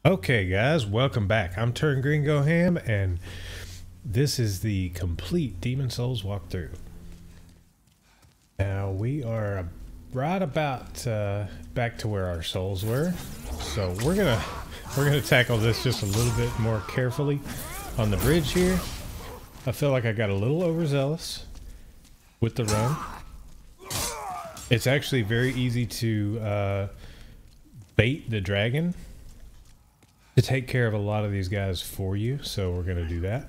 Okay guys, welcome back. I'm Turn Gringo Ham and this is the complete Demon Souls walkthrough. Now we are right about back to where our souls were. So we're gonna tackle this just a little bit more carefully on the bridge here. I feel like I got a little overzealous with the run. It's actually very easy to bait the dragon to take care of a lot of these guys for you, so we're gonna do that.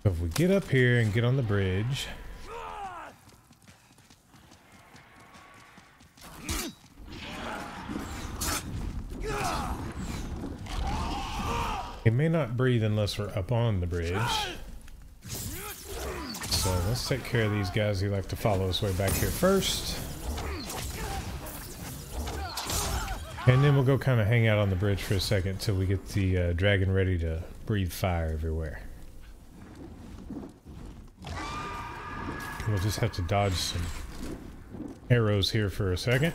So if we get up here and get on the bridge, he may not breathe unless we're up on the bridge. So let's take care of these guys who like to follow us way back here first. And then we'll go kind of hang out on the bridge for a second till we get the dragon ready to breathe fire everywhere. We'll just have to dodge some arrows here for a second.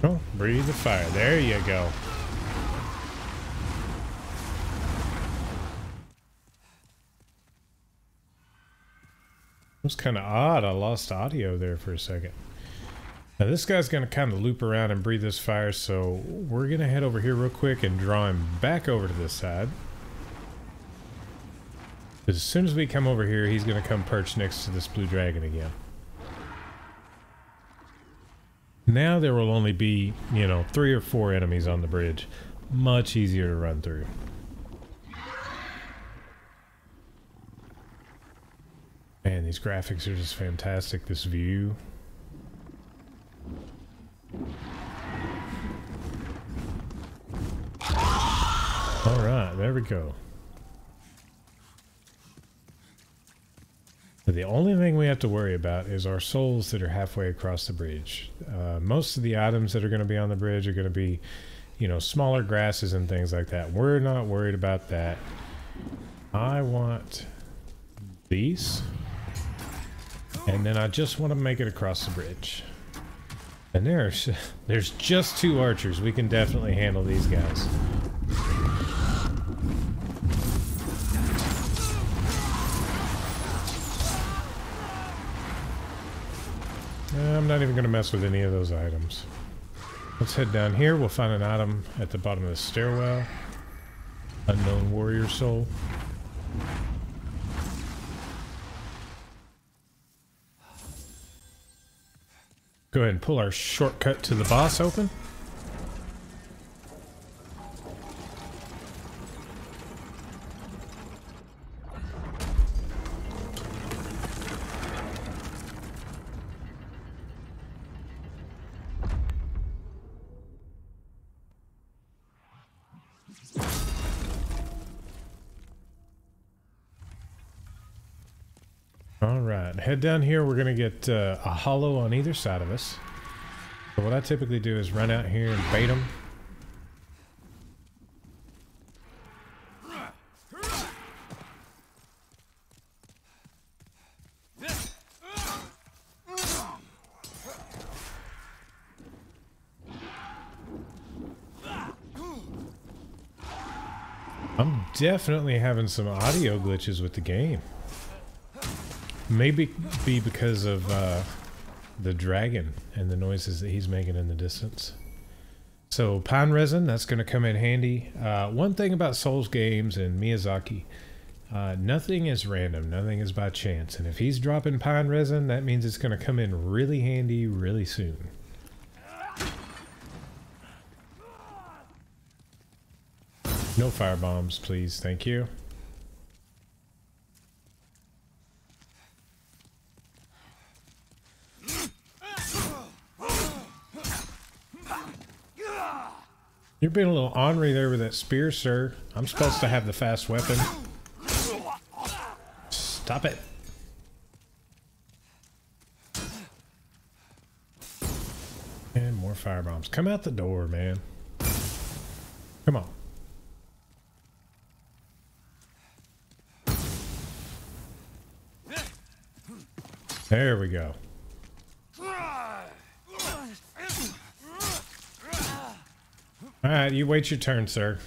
Oh, breathe the fire. There you go. It was kind of odd. I lost audio there for a second. Now this guy's going to kind of loop around and breathe this fire, so we're going to head over here real quick and draw him back over to this side. As soon as we come over here, he's going to come perch next to this blue dragon again. Now there will only be, 3 or 4 enemies on the bridge. Much easier to run through. Man, these graphics are just fantastic. This view. Alright, there we go. The only thing we have to worry about is our souls that are halfway across the bridge. Most of the items that are going to be on the bridge are going to be, smaller grasses and things like that. We're not worried about that. I want these. And then I just want to make it across the bridge. And there's just 2 archers. We can definitely handle these guys. I'm not even going to mess with any of those items. Let's head down here. We'll find an item at the bottom of the stairwell. Unknown warrior soul. Go ahead and pull our shortcut to the boss open. Alright, head down here. We're going to get a hollow on either side of us. So what I typically do is run out here and bait them. I'm definitely having some audio glitches with the game. Maybe be because of the dragon and the noises that he's making in the distance. So pine resin, that's going to come in handy. One thing about Souls games and Miyazaki, nothing is random, nothing is by chance. And if he's dropping pine resin, that means it's going to come in really handy really soon. No fire bombs, please. Thank you. You're being a little ornery there with that spear, sir. I'm supposed to have the fast weapon. Stop it. And more fire bombs. Come out the door, man. Come on. There we go. All right, you wait your turn, sir.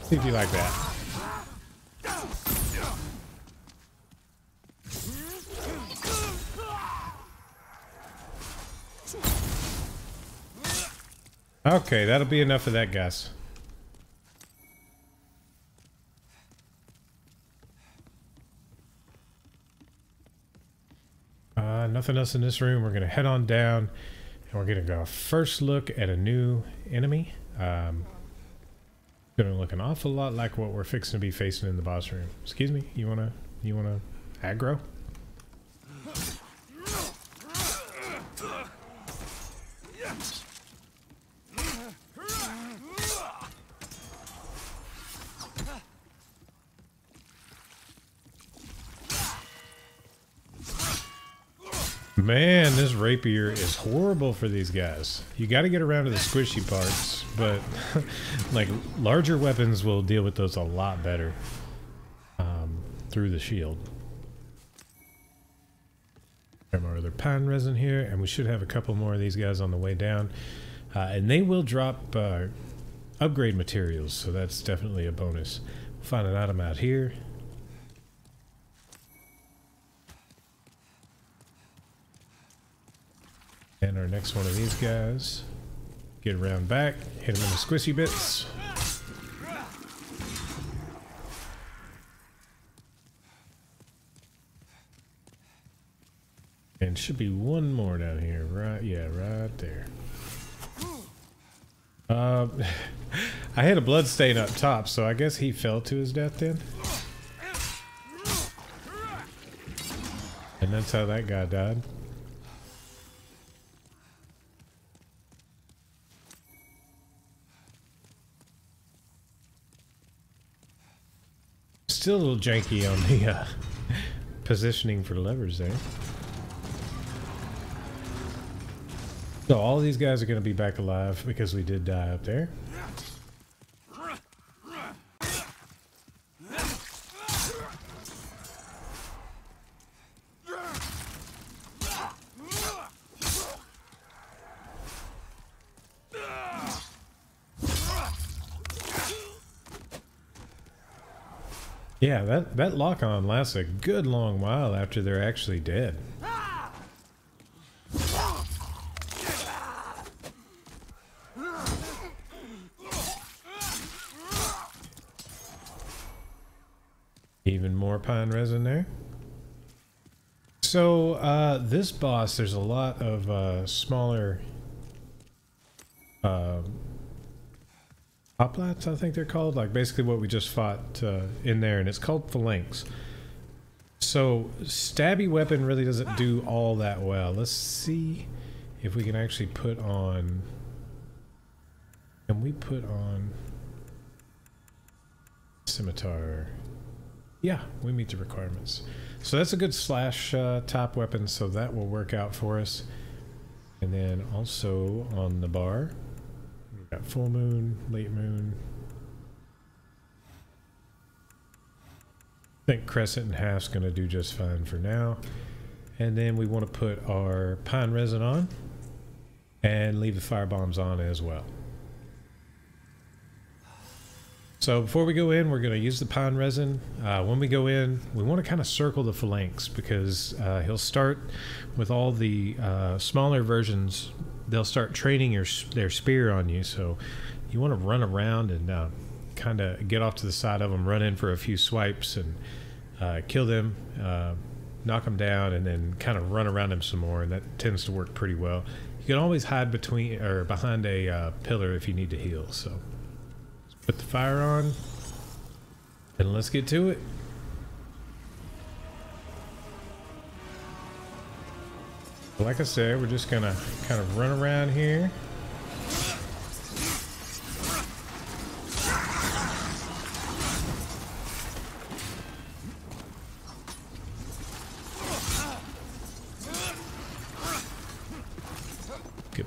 See if you like that. Okay, that'll be enough of that, guys. Nothing else in this room. We're going to head on down and we're going to go first look at a new enemy. Going to look an awful lot like what we're fixing to be facing in the boss room. Excuse me, you wanna aggro? Man, this rapier is horrible for these guys. You got to get around to the squishy parts, but like larger weapons will deal with those a lot better through the shield. Got more other pine resin here, and we should have a couple more of these guys on the way down. And they will drop upgrade materials, so that's definitely a bonus. We'll find an item out here. And our next one of these guys, get around back, hit him in the squishy bits. And should be one more down here, right? Yeah, right there. I had a blood stain up top, so I guess he fell to his death then. And that's how that guy died. Still a little janky on the positioning for the levers there. So all these guys are going to be back alive because we did die up there. Yeah, that lock-on lasts a good long while after they're actually dead. Even more pine resin there. So this boss, there's a lot of smaller hoplites, I think they're called, like basically what we just fought in there, and it's called Phalanx. So stabby weapon really doesn't do all that well. Let's see if we can actually put on, can we put on scimitar? Yeah, we meet the requirements. So that's a good slash top weapon, so that will work out for us. And then also on the bar, we've got full moon, late moon. I think crescent and half's going to do just fine for now. And then we want to put our pine resin on and leave the fire bombs on as well. So before we go in, we're going to use the pine resin. When we go in, we want to kind of circle the Phalanx because he'll start with all the smaller versions. They'll start training their spear on you. So you want to run around and kind of get off to the side of them, run in for a few swipes and kill them, knock them down, and then kind of run around them some more. And that tends to work pretty well. You can always hide between or behind a pillar if you need to heal. So put the fire on and let's get to it. Like I said, we're just gonna kind of run around here.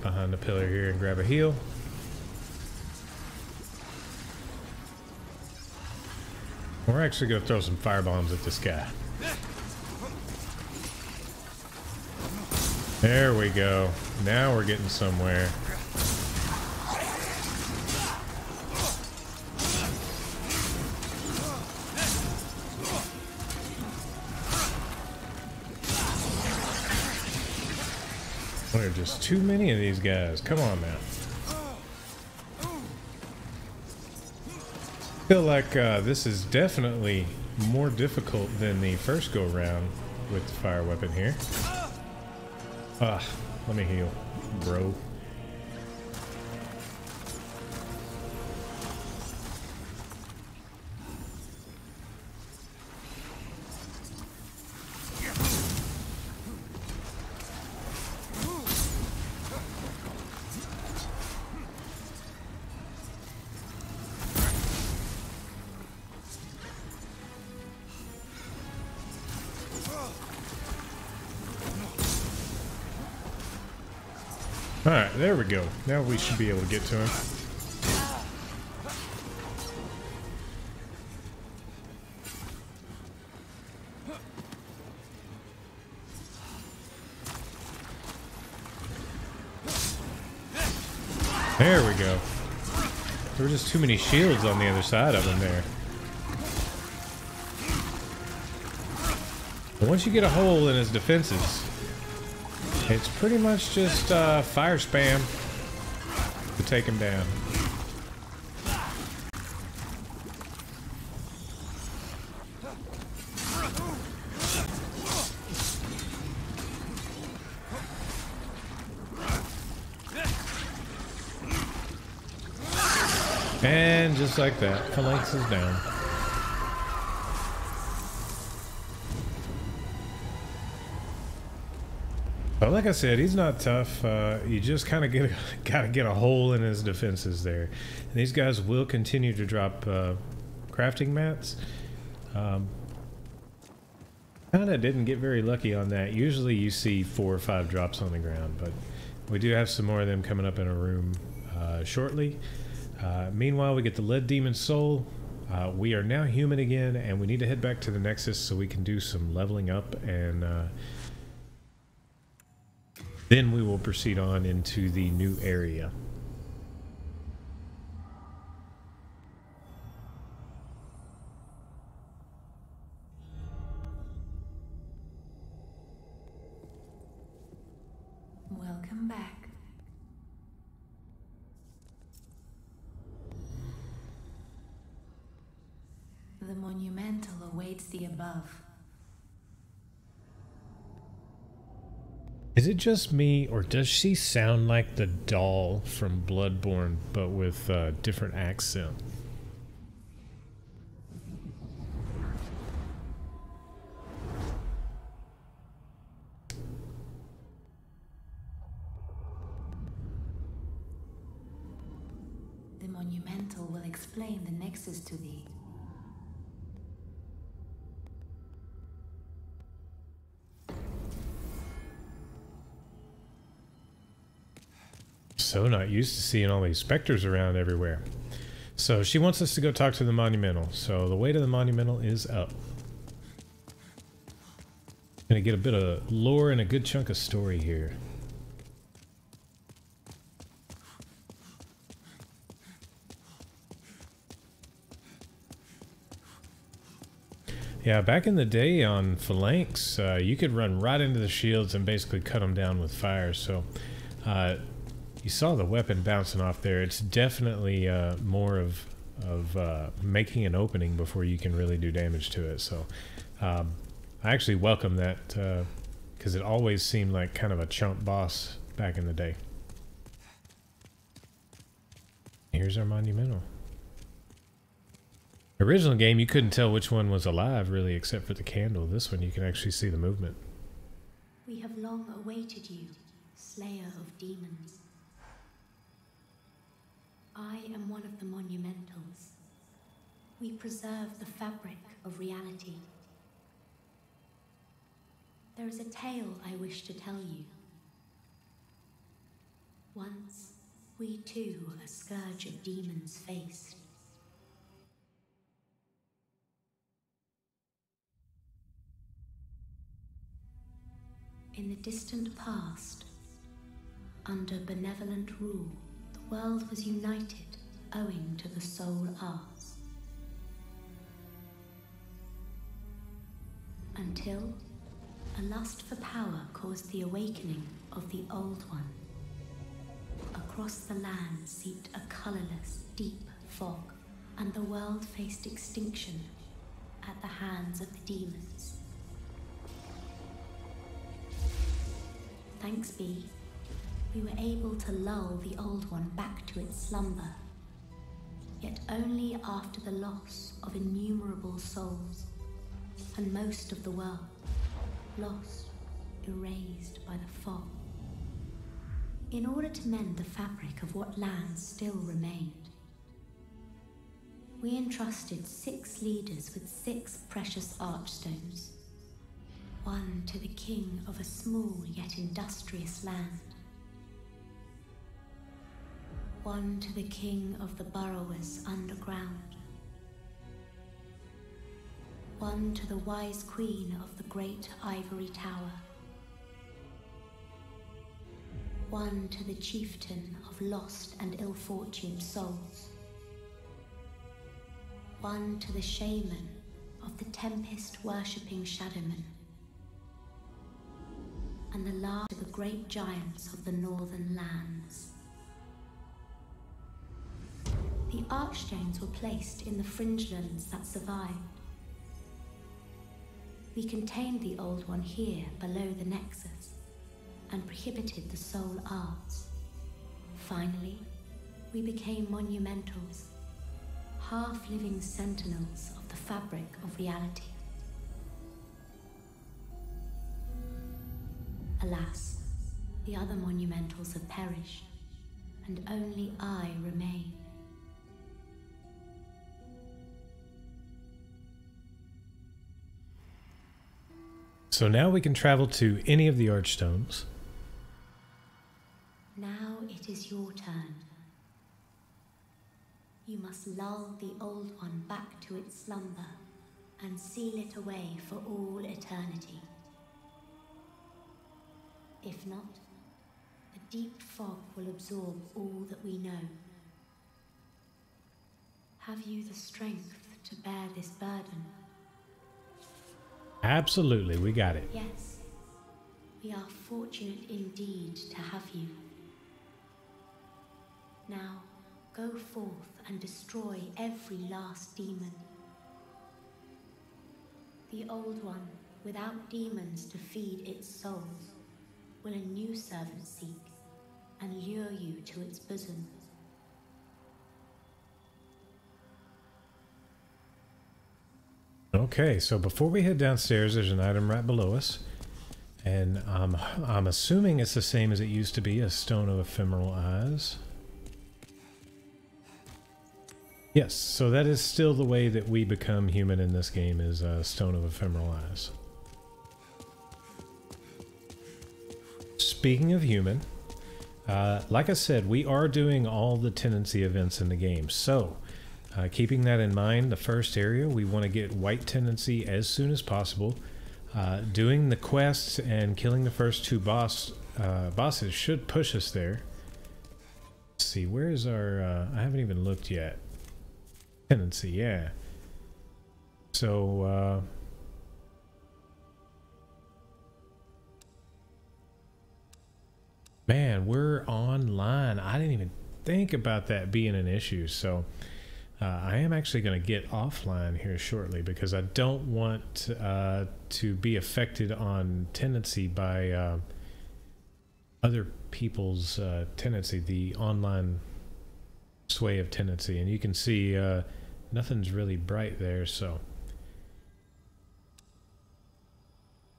get behind the pillar here and grab a heal. We're actually going to throw some fire bombs at this guy. There we go. Now we're getting somewhere. There are just too many of these guys. Come on now. I feel like this is definitely more difficult than the first go round with the fire weapon here. Let me heal, bro. Alright, there we go. Now we should be able to get to him. There we go. There were just too many shields on the other side of him there. But once you get a hole in his defenses, it's pretty much just fire spam to take him down. And just like that, Phalanx is down. But like I said, he's not tough. You just kind of gotta get a hole in his defenses there. And these guys will continue to drop crafting mats. Kind of didn't get very lucky on that. Usually you see 4 or 5 drops on the ground, but we do have some more of them coming up in a room shortly. Meanwhile, we get the Lead Demon Soul. We are now human again, and we need to head back to the Nexus so we can do some leveling up, and then we will proceed on into the new area. Welcome back. The monumental awaits the above. Is it just me, or does she sound like the doll from Bloodborne, but with a different accent? The monumental will explain the nexus to thee. So not used to seeing all these specters around everywhere. So she wants us to go talk to the monumental. So the way to the monumental is up. Gonna get a bit of lore and a good chunk of story here. Yeah, back in the day on Phalanx, you could run right into the shields and basically cut them down with fire. So you saw the weapon bouncing off there. It's definitely more of making an opening before you can really do damage to it. So I actually welcome that because it always seemed like kind of a chump boss back in the day. Here's our monumental. Original game, you couldn't tell which one was alive really except for the candle. This one you can actually see the movement. We have long awaited you, slayer of demons. I am one of the monumentals. We preserve the fabric of reality. There is a tale I wish to tell you. Once, we too a scourge of demons faced. In the distant past, under benevolent rule, the world was united owing to the soul arts. Until a lust for power caused the awakening of the Old One. Across the land seeped a colorless, deep fog, and the world faced extinction at the hands of the demons. Thanks be, we were able to lull the Old One back to its slumber, yet only after the loss of innumerable souls, and most of the world lost, erased by the fog. In order to mend the fabric of what lands still remained, we entrusted 6 leaders with 6 precious archstones, one to the king of a small yet industrious land, one to the king of the burrowers underground, one to the wise queen of the great ivory tower, one to the chieftain of lost and ill-fortuned souls, one to the shaman of the tempest-worshipping shadowmen, and the last to the great giants of the northern lands. The archstones were placed in the fringelands that survived. We contained the Old One here below the Nexus, and prohibited the soul arts. Finally, we became monumentals, half-living sentinels of the fabric of reality. Alas, the other monumentals have perished, and only I remain. So now we can travel to any of the archstones. Now it is your turn. You must lull the Old One back to its slumber and seal it away for all eternity. If not, the deep fog will absorb all that we know. Have you the strength to bear this burden? Absolutely, we got it. Yes, we are fortunate indeed to have you. Now, go forth and destroy every last demon. The Old One, without demons to feed its souls, will a new servant seek and lure you to its bosom. Okay, so before we head downstairs, there's an item right below us. And I'm assuming it's the same as it used to be, a Stone of Ephemeral Eyes. Yes, so that is still the way that we become human in this game, is Stone of Ephemeral Eyes. Speaking of human, like I said, we are doing all the tenancy events in the game. So, keeping that in mind, the first area, we want to get white tenancy as soon as possible. Doing the quests and killing the first 2 bosses should push us there. Let's see, where is our... I haven't even looked yet. Tenancy, yeah. So, man, we're online. I didn't even think about that being an issue. So, I am actually going to get offline here shortly because I don't want to be affected on tenancy by other people's tenancy, the online sway of tenancy. And you can see nothing's really bright there, so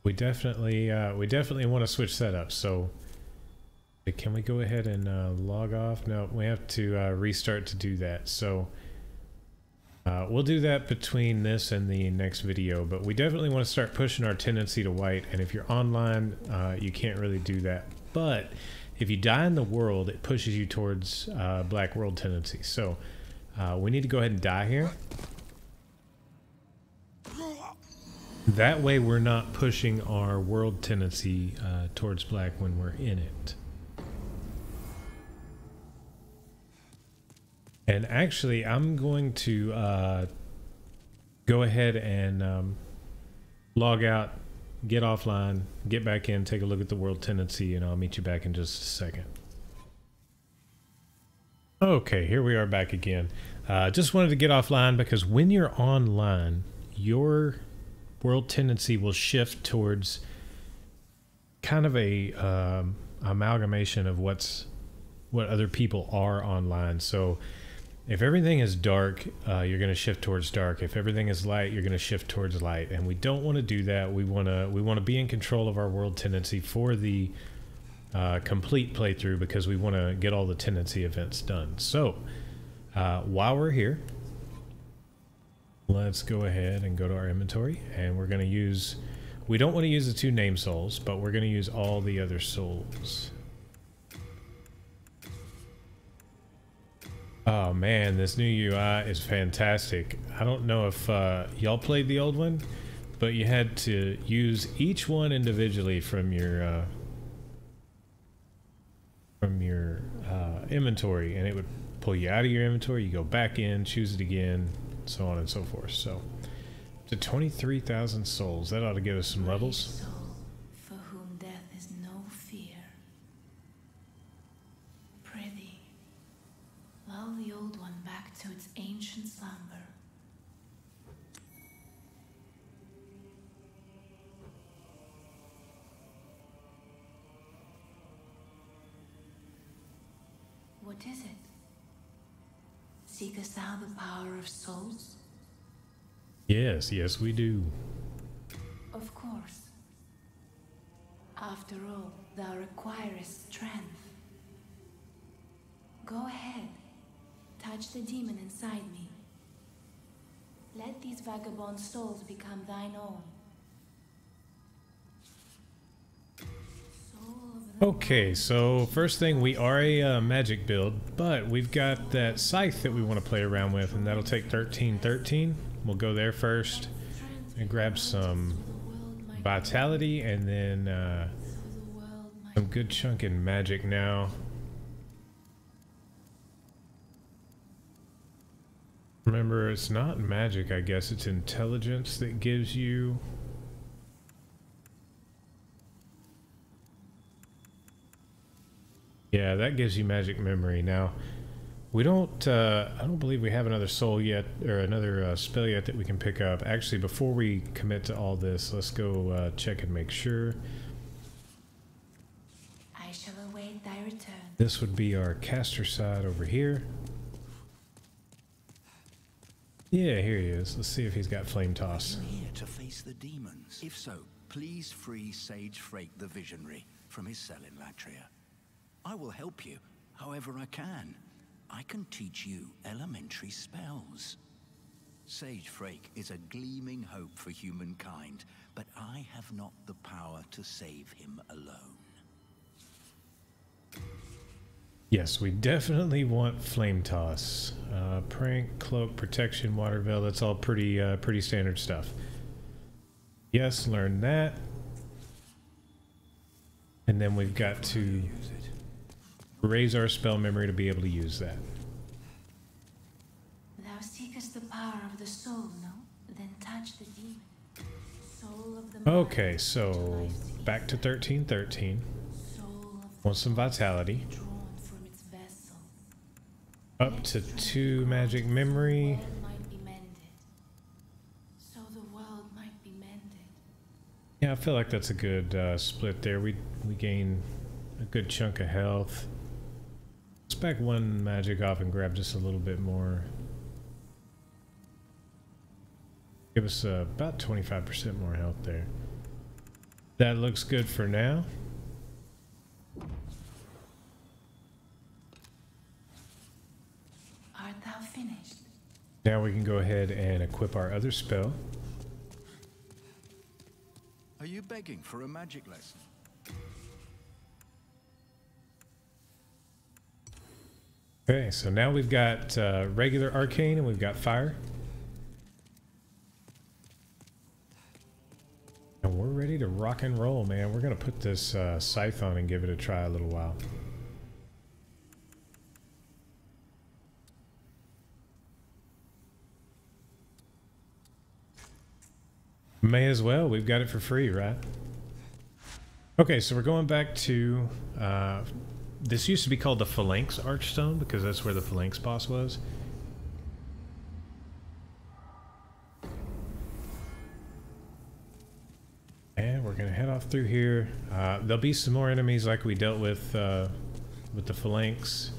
we definitely want to switch setups. So can we go ahead and log off? No, we have to restart to do that. So we'll do that between this and the next video, but we definitely want to start pushing our tendency to white. And if you're online, you can't really do that. But if you die in the world, it pushes you towards black world tendencies. So we need to go ahead and die here. That way we're not pushing our world tendency towards black when we're in it. And actually, I'm going to go ahead and log out, get offline, get back in, take a look at the world tendency, and I'll meet you back in just a second. Okay, here we are back again. Just wanted to get offline because when you're online, your world tendency will shift towards kind of a amalgamation of what other people are online. So if everything is dark, you're going to shift towards dark. If everything is light, you're going to shift towards light. And we don't want to do that. We want to be in control of our world tendency for the complete playthrough, because we want to get all the tendency events done. So while we're here, let's go ahead and go to our inventory, and we're going to use, we don't want to use the 2 name souls, but we're going to use all the other souls. Oh man, this new UI is fantastic. I don't know if y'all played the old one, but you had to use each one individually from your inventory, and it would pull you out of your inventory. You go back in, choose it again, so on and so forth. So to 23,000 souls, that ought to give us some levels. For whom death is no fear. Prithee, lull the old one back to its ancient slumber. What is it? Seekest thou the power of souls? Yes, yes we do. Of course. After all, thou requirest strength. Go ahead. Touch the demon inside me. Let these vagabond souls become thine own. Okay, so first thing, we are a magic build, but we've got that scythe that we want to play around with, and that'll take 1313. We'll go there first and grab some vitality, and then some good chunk in magic now. Remember, it's not magic, I guess it's intelligence that gives you. Yeah, that gives you magic memory. Now, we don't, I don't believe we have another soul yet, or another spell yet that we can pick up. Actually, before we commit to all this, let's go check and make sure. I shall await thy return. This would be our caster side over here. Yeah, here he is. Let's see if he's got flame toss. Are you here to face the demons? If so, please free Sage Frake the Visionary from his cell in Latria. I will help you however I can. I can teach you elementary spells. Sage Frake is a gleaming hope for humankind, but I have not the power to save him alone. Yes, we definitely want flame toss. Prank, cloak, protection, water veil, that's all pretty standard stuff. Yes, learn that. And then we've got to raise our spell memory to be able to use that. Thou seekest the power of the soul, no? Then touch the demon. Soul of the Okay, so back to 1313. Want some vitality. Up to 2 magic memory. So the world might be mended. Yeah, I feel like that's a good split there. We gain a good chunk of health. Let's back 1 magic off and grab just a little bit more. Give us about 25% more health there. That looks good for now. Art thou finished? Now we can go ahead and equip our other spell. Are you begging for a magic lesson? Okay, so now we've got regular arcane and we've got fire. And we're ready to rock and roll, man. We're going to put this scythe on and give it a try a little while. May as well. We've got it for free, right? Okay, so we're going back to... this used to be called the Phalanx Archstone because that's where the Phalanx boss was. And we're going to head off through here. There'll be some more enemies like we dealt with the Phalanx.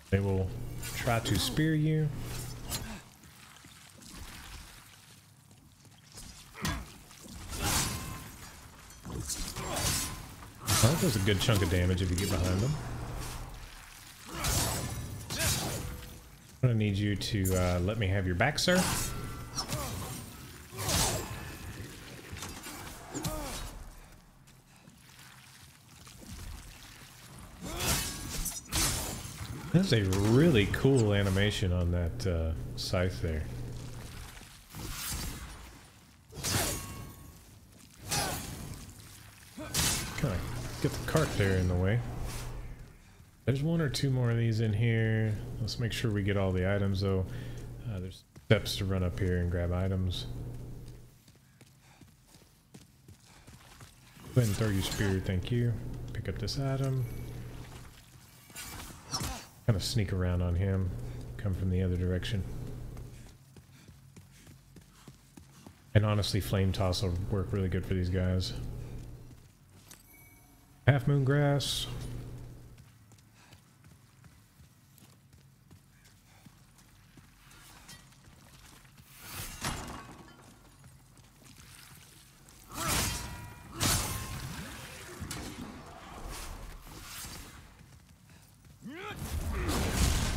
They will try to spear you. Well, that does a good chunk of damage if you get behind them. I'm gonna need you to let me have your back, sir. That's a really cool animation on that scythe there. Kind of get the cart there in the way. There's one or two more of these in here. Let's make sure we get all the items though. There's steps to run up here and grab items. Go ahead and throw your spear, thank you. Pick up this item. Kind of sneak around on him. Come from the other direction. And honestly, flame toss will work really good for these guys. Half moon grass.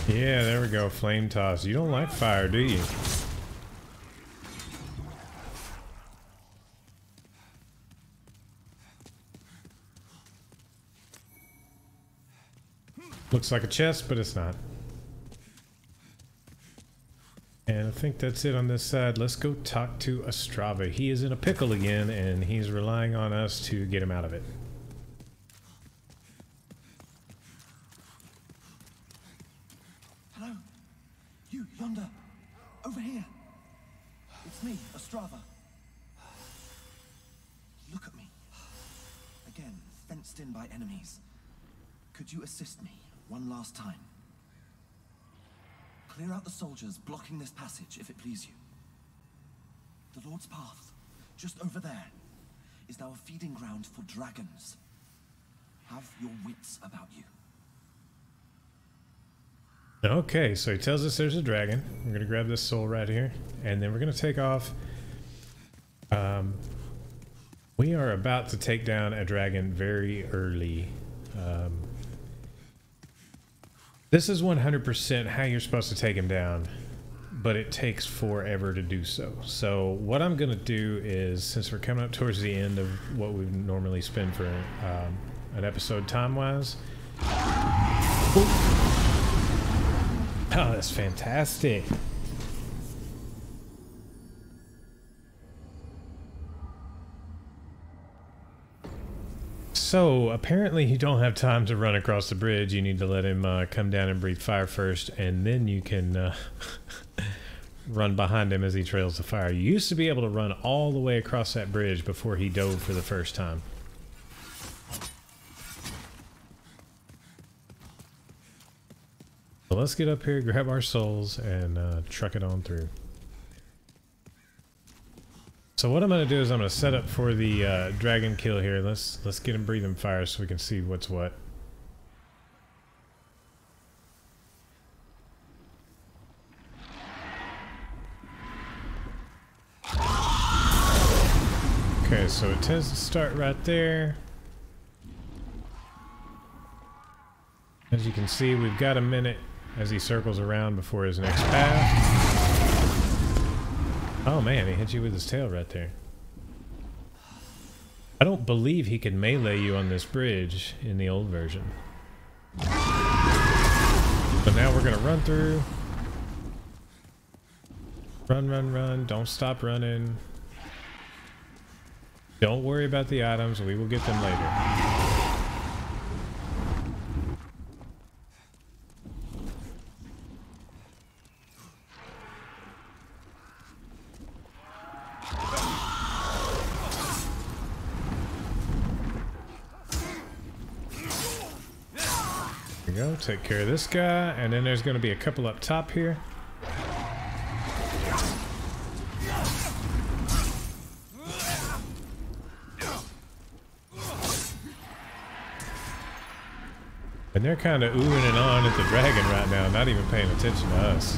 Yeah, there we go. Flame toss. You don't like fire, do you? Looks like a chest, but it's not. And I think that's it on this side. Let's go talk to Ostrava. He is in a pickle again, and he's relying on us to get him out of it. Hello? You, yonder. Over here. It's me, Ostrava. Look at me. Again, fenced in by enemies. Could you assist me one last time? Clear out the soldiers blocking this passage, if it please you. The Lord's Path, just over there, is now a feeding ground for dragons. Have your wits about you. Okay, so he tells us there's a dragon. We're going to grab this soul right here, and then we're going to take off. We are about to take down a dragon very early. This is 100% how you're supposed to take him down, but it takes forever to do so. So what I'm going to do is, since we're coming up towards the end of what we normally spend for an episode time-wise... Oh, that's fantastic. So, apparently you don't have time to run across the bridge. You need to let him come down and breathe fire first, and then you can run behind him as he trails the fire. You used to be able to run all the way across that bridge before he dove for the first time. So let's get up here, grab our souls, and truck it on through. So what I'm going to do is I'm going to set up for the dragon kill here. Let's get him breathing fire so we can see what's what. Okay, so it tends to start right there. As you can see, we've got a minute as he circles around before his next path. Oh man, he hit you with his tail right there. I don't believe he can melee you on this bridge in the old version. But now we're gonna run through. Run, run, run. Don't stop running. Don't worry about the items. We will get them later. Go take care of this guy, and then there's going to be a couple up top here. And they're kind of oohing and on at the dragon right now, not even paying attention to us.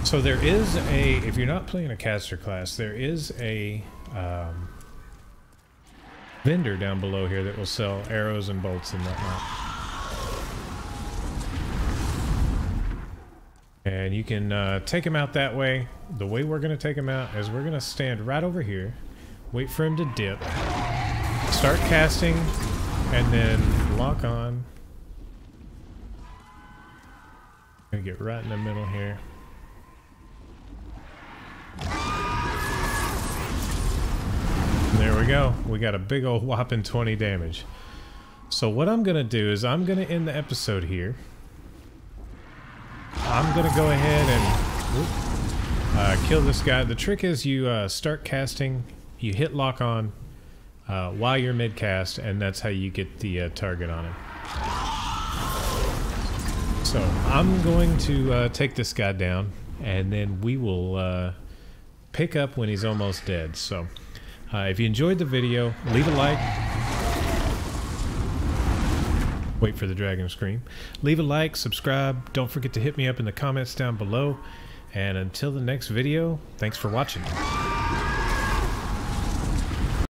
So there is a, if you're not playing a caster class, there is a vendor down below here that will sell arrows and bolts and whatnot. And you can take him out that way. The way we're going to take him out is we're going to stand right over here, wait for him to dip, start casting, and then lock on. Gonna get right in the middle here. There we go. We got a big old whopping 20 damage. So what I'm going to do is I'm going to end the episode here. I'm going to go ahead and kill this guy. The trick is you start casting, you hit lock on while you're mid-cast, and that's how you get the target on him. So I'm going to take this guy down, and then we will pick up when he's almost dead. So if you enjoyed the video, leave a like. Wait for the dragon to scream. Leave a like, subscribe. Don't forget to hit me up in the comments down below. And until the next video, thanks for watching.